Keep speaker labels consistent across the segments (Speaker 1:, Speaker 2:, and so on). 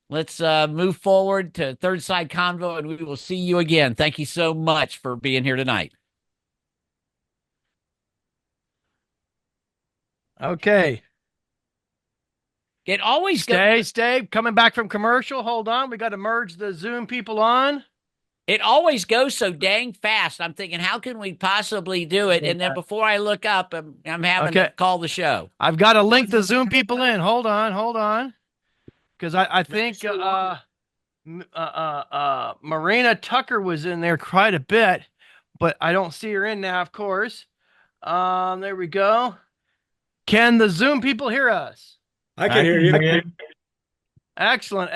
Speaker 1: Let's move forward to third side convo, and we will see you again. Thank you so much for being here tonight.
Speaker 2: Okay.
Speaker 1: It always go.
Speaker 2: Stay. Coming back from commercial. Hold on. We got to merge the Zoom people on.
Speaker 1: It always goes so dang fast. I'm thinking, how can we possibly do it? And then before I look up, I'm having to
Speaker 2: Okay.
Speaker 1: call the show.
Speaker 2: I've got to link the Zoom people in. Hold on. Because I think Marina Tucker was in there quite a bit, but I don't see her in now, of course. There we go. Can the Zoom people hear us?
Speaker 3: I can hear you.
Speaker 2: Excellent.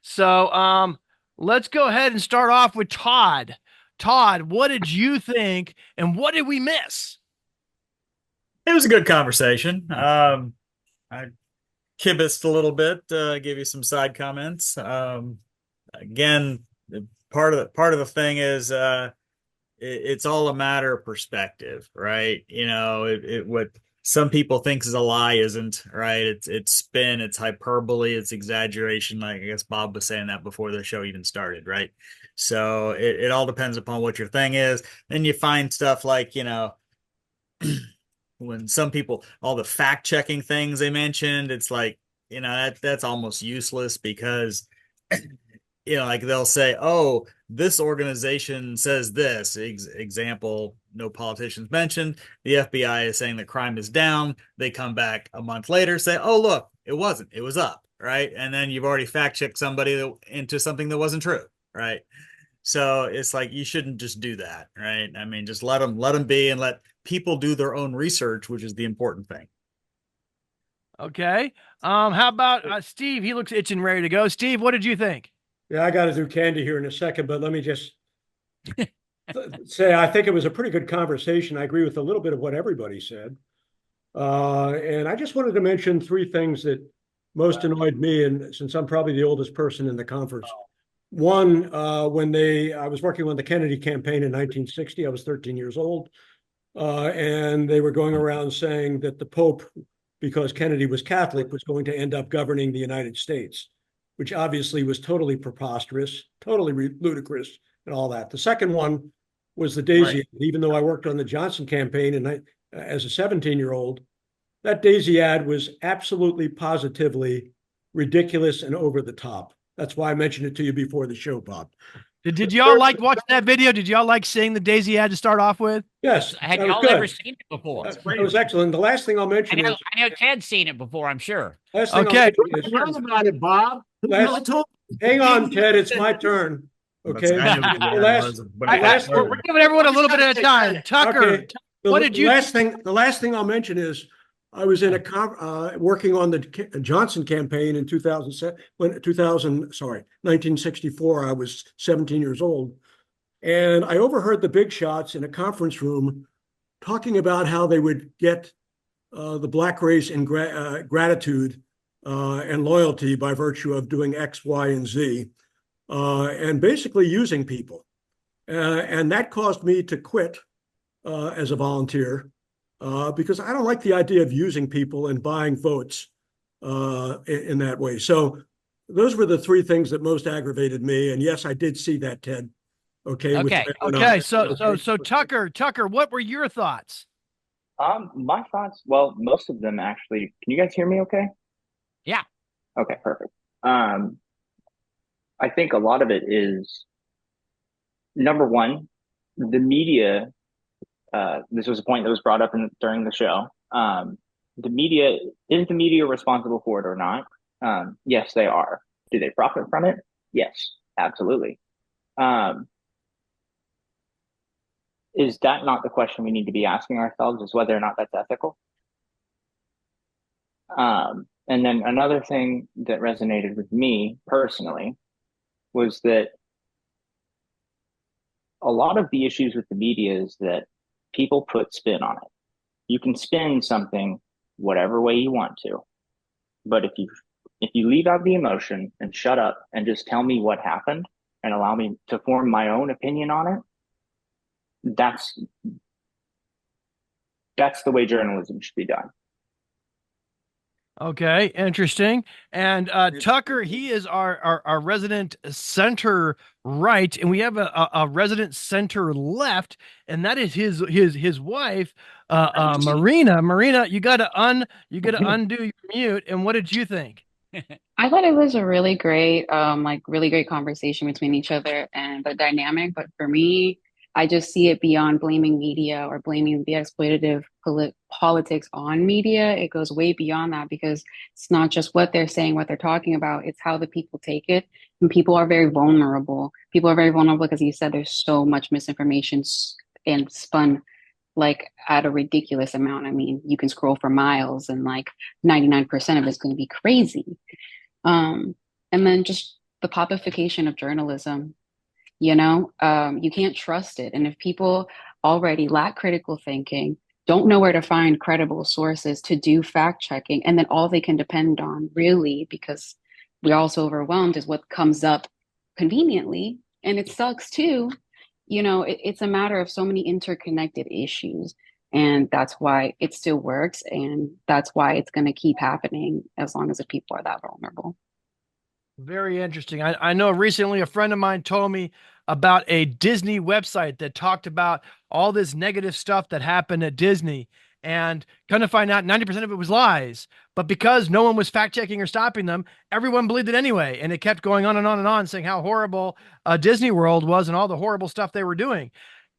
Speaker 2: So, let's go ahead and start off with Todd. Todd, what did you think, and what did we miss?
Speaker 4: It was a good conversation. I kibitzed a little bit, gave you some side comments. Again, part of the thing is it's all a matter of perspective, right? What some people think is a lie isn't, right? It's spin, it's hyperbole, it's exaggeration. Like I guess Bob was saying that before the show even started, right? So it all depends upon what your thing is. Then you find stuff like, when some people, all the fact checking things they mentioned, it's like, that's almost useless because like they'll say, oh, this organization says this. Example, no politicians mentioned. The FBI is saying that crime is down. They come back a month later, say, oh, look, it wasn't, it was up, right? And then you've already fact checked somebody into something that wasn't true, right? So it's like you shouldn't just do that, right? I mean, just let them be and let people do their own research, which is the important thing.
Speaker 2: Okay. How about Steve? He looks itching ready to go. Steve, what did you think?
Speaker 3: Yeah, I got to do Candy here in a second, but let me just say I think it was a pretty good conversation. I agree with a little bit of what everybody said. And I just wanted to mention three things that most annoyed me, and since I'm probably the oldest person in the conference. One, I was working on the Kennedy campaign in 1960. I was 13 years old, and they were going around saying that the Pope, because Kennedy was Catholic, was going to end up governing the United States, which obviously was totally preposterous, totally ludicrous, and all that. The second one was the Daisy. Right. Even though I worked on the Johnson campaign and as a 17-year-old, that Daisy ad was absolutely positively ridiculous and over the top. That's why I mentioned it to you before the show, Bob.
Speaker 2: Did y'all like watching that video? Did y'all like seeing the Daisy ad to start off with?
Speaker 3: Yes.
Speaker 1: Had y'all ever seen it before?
Speaker 3: It was excellent. The last thing I'll mention is
Speaker 1: I know Ted's seen it before, I'm sure.
Speaker 3: Last thing
Speaker 2: okay.
Speaker 3: I'll about it, Bob. Hang on, Ted. It's my turn. Okay.
Speaker 2: We're giving everyone a little bit at a time. Tucker, okay. What did you?
Speaker 3: The last thing I'll mention is I was in working on the Johnson campaign in 1964. I was 17 years old, and I overheard the big shots in a conference room talking about how they would get the black race in gratitude and loyalty by virtue of doing X, Y, and Z, and basically using people. And that caused me to quit as a volunteer because I don't like the idea of using people and buying votes in that way. So those were the three things that most aggravated me. And yes, I did see that, Ted. Okay.
Speaker 2: Okay. So Tucker, what were your thoughts?
Speaker 5: My thoughts, well, most of them actually. Can you guys hear me okay?
Speaker 1: Yeah.
Speaker 5: Okay, perfect. I think a lot of it is, number one, the media. This was a point that was brought up during the show. The media, is the media responsible for it or not? Yes, they are. Do they profit from it? Yes, absolutely. Is that not the question we need to be asking ourselves, is whether or not that's ethical? And then another thing that resonated with me personally was that a lot of the issues with the media is that people put spin on it. You can spin something whatever way you want to, but if you leave out the emotion and shut up and just tell me what happened and allow me to form my own opinion on it, that's the way journalism should be done.
Speaker 2: Okay, interesting. And Tucker, he is our resident center right, and we have a resident center left, and that is his wife, Marina. Marina, you gotta undo your mute. And what did you think?
Speaker 6: I thought it was a really great, really great conversation between each other and the dynamic. But for me, I just see it beyond blaming media or blaming the exploitative politics on media. It goes way beyond that because it's not just what they're saying, what they're talking about. It's how the people take it. And people are very vulnerable. People are very vulnerable because you said there's so much misinformation and spun like at a ridiculous amount. I mean, you can scroll for miles and like 99% of it's going to be crazy. And then just the popification of journalism, you can't trust it. And if people already lack critical thinking, don't know where to find credible sources to do fact checking, and then all they can depend on really, because we're also overwhelmed, is what comes up conveniently. And it sucks too. It's a matter of so many interconnected issues. And that's why it still works. And that's why it's going to keep happening as long as the people are that vulnerable.
Speaker 2: Very interesting. I know recently a friend of mine told me about a Disney website that talked about all this negative stuff that happened at Disney, and kind of find out 90% of it was lies. But because no one was fact checking or stopping them, everyone believed it anyway. And it kept going on and on and on, saying how horrible Disney World was and all the horrible stuff they were doing.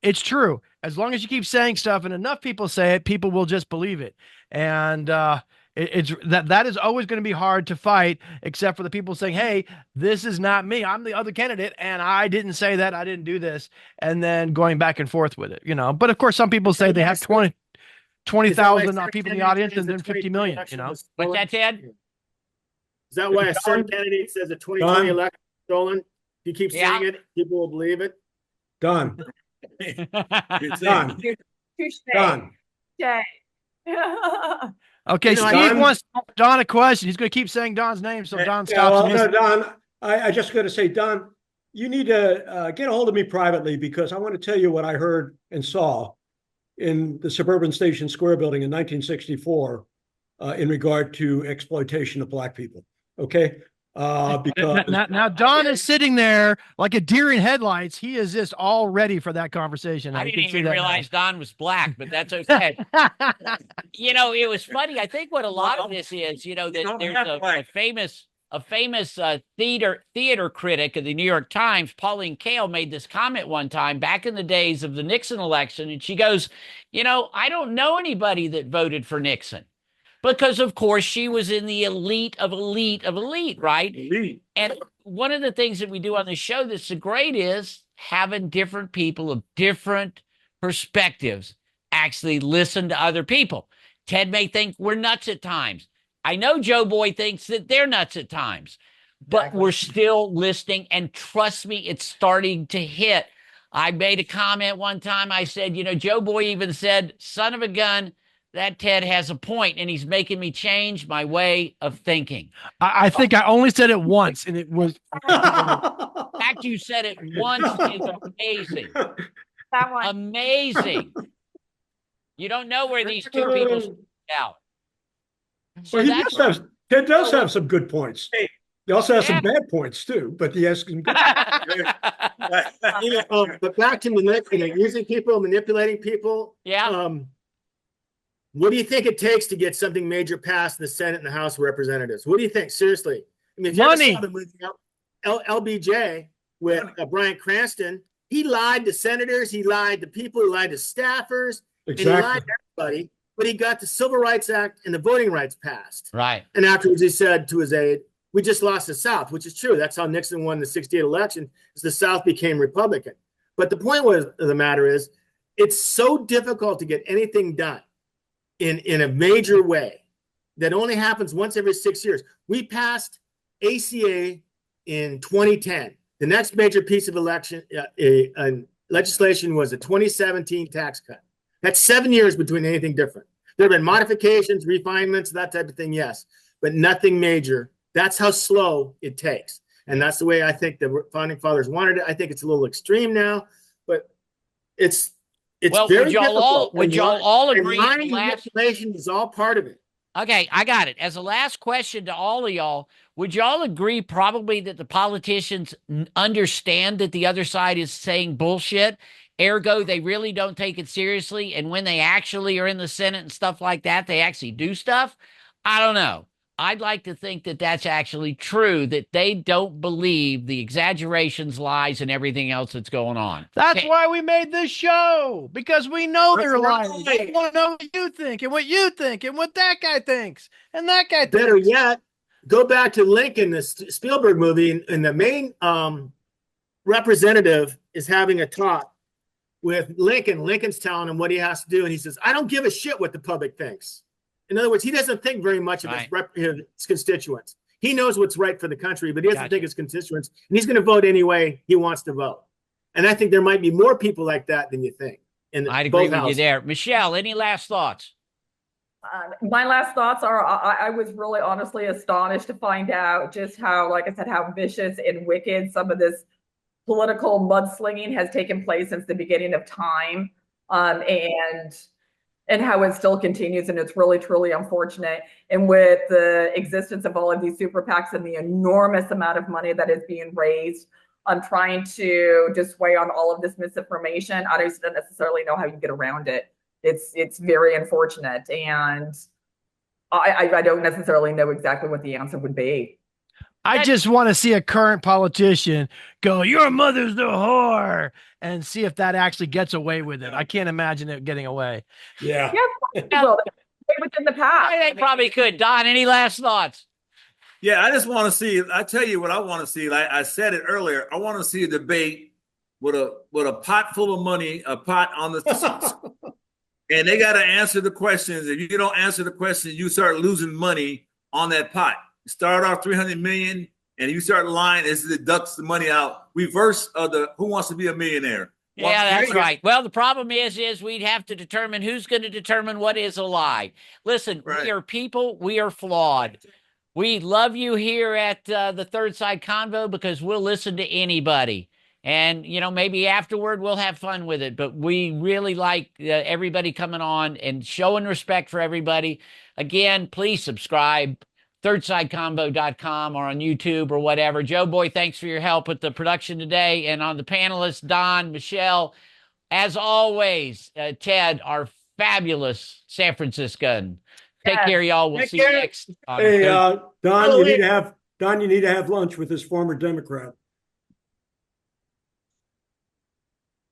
Speaker 2: It's true. As long as you keep saying stuff and enough people say it, people will just believe it. And it's that is always going to be hard to fight, except for the people saying, hey, this is not me, I'm the other candidate, and I didn't say that, I didn't do this, and then going back and forth with it. But of course some people say they have 20,000 people in the audience and then 50 million.
Speaker 1: What's that, Ted?
Speaker 7: Is that why a certain candidate says the 2020 election is stolen? He keeps saying it, people will believe it.
Speaker 3: Done. Done. Done.
Speaker 2: Okay, Steve wants to ask Don a question. He's going to keep saying Don's name, so Don stops.
Speaker 3: No, Don, I just got to say, Don, you need to get a hold of me privately, because I want to tell you what I heard and saw in the Suburban Station Square building in 1964 in regard to exploitation of Black people. Okay. Because
Speaker 2: now Don is sitting there like a deer in headlights. He is just all ready for that conversation.
Speaker 1: I didn't even realize Don was Black, but that's okay. It was funny. I think what a lot of this is, that there's a famous theater critic of the New York Times, Pauline Kael, made this comment one time back in the days of the Nixon election, and she goes, I don't know anybody that voted for Nixon. Because, of course, she was in the elite of elite, right? Elite. And one of the things that we do on the show that's so great is having different people of different perspectives actually listen to other people. Ted may think we're nuts at times. I know Joe Boy thinks that they're nuts at times, but we're still listening. And trust me, it's starting to hit. I made a comment one time. I said, Joe Boy even said, son of a gun, that Ted has a point, and he's making me change my way of thinking.
Speaker 2: I think I only said it once, and it was.
Speaker 1: The fact you said it once is amazing.
Speaker 8: That one.
Speaker 1: Amazing. You don't know where these two people stand out.
Speaker 3: So Ted does have some good points. He also has some bad points too, but he has some good
Speaker 7: But back to using people, manipulating people.
Speaker 1: Yeah.
Speaker 7: What do you think it takes to get something major passed in the Senate and the House of Representatives? What do you think? Seriously. I mean, if
Speaker 2: money.
Speaker 7: You ever saw the movie LBJ with Bryan Cranston, he lied to senators, he lied to people, he lied to staffers, and he lied to everybody, but he got the Civil Rights Act and the Voting Rights passed.
Speaker 1: Right.
Speaker 7: And afterwards he said to his aide, we just lost the South, which is true. That's how Nixon won the 68 election, is the South became Republican. But the point of the matter is, it's so difficult to get anything done in a major way that only happens once every 6 years. We passed ACA in 2010. The next major piece of legislation was a 2017 tax cut. That's 7 years between anything different. There have been modifications, refinements, that type of thing, yes, but nothing major. That's how slow it takes. And that's the way I think the founding fathers wanted it. I think it's a little extreme now, but it's very difficult.
Speaker 1: Would y'all all agree?
Speaker 7: Manipulation is all part of it.
Speaker 1: Okay, I got it. As a last question to all of y'all, would y'all agree probably that the politicians understand that the other side is saying bullshit? Ergo, they really don't take it seriously. And when they actually are in the Senate and stuff like that, they actually do stuff? I don't know. I'd like to think that that's actually true, that they don't believe the exaggerations, lies, and everything else that's going on.
Speaker 2: That's
Speaker 1: Okay.
Speaker 2: why we made this show, because we know
Speaker 7: That's
Speaker 2: they're lying.
Speaker 7: right.
Speaker 2: We want to know what you think and what you think and what that guy thinks and that guy
Speaker 7: Better
Speaker 2: thinks.
Speaker 7: yet, go back to Lincoln, the Spielberg movie, and the main representative is having a talk with Lincoln. Lincoln's telling him what he has to do, and he says, "I don't give a shit what the public thinks." In other words, he doesn't think very much of his constituents. He knows what's right for the country, but he doesn't think his constituents, and he's going to vote any way he wants to vote. And I think there might be more people like that than you think.
Speaker 1: I'd agree with you there. Michelle, any last thoughts?
Speaker 8: My last thoughts are I was really honestly astonished to find out just how, like I said, how vicious and wicked some of this political mudslinging has taken place since the beginning of time. And how it still continues, and it's really truly unfortunate. And with the existence of all of these super PACs and the enormous amount of money that is being raised on trying to dissuade on all of this misinformation, I don't necessarily know how you get around it. It's very unfortunate, and I don't necessarily know exactly what the answer would be.
Speaker 2: I just want to see a current politician go, "Your mother's the whore," and see if that actually gets away with it. I can't imagine it getting away.
Speaker 3: Yeah.
Speaker 8: Well, within the past.
Speaker 1: They probably could. Don, any last thoughts?
Speaker 9: Yeah, I just want to see. I tell you what I want to see. Like I said it earlier, I want to see a debate with a pot full of money, a pot on the and they got to answer the questions. If you don't answer the questions, you start losing money on that pot. Start off 300 million, and you start lying as it deducts the money out. Reverse of the Who Wants to Be a Millionaire.
Speaker 1: Yeah, that's right. Well, the problem is we'd have to determine who's going to determine what is a lie. Listen, we are people. We are flawed. We love you here at the Third Side Convo because we'll listen to anybody. And, you know, maybe afterward we'll have fun with it. But we really like everybody coming on and showing respect for everybody. Again, please subscribe. ThirdSideConvo.com or on YouTube or whatever. Joe Boy, thanks for your help with the production today. And on the panelists, Don, Michelle, as always, Ted, our fabulous San Franciscan. Take care, y'all. We'll see you next.
Speaker 3: Hey, Don, you need to have lunch with this former Democrat.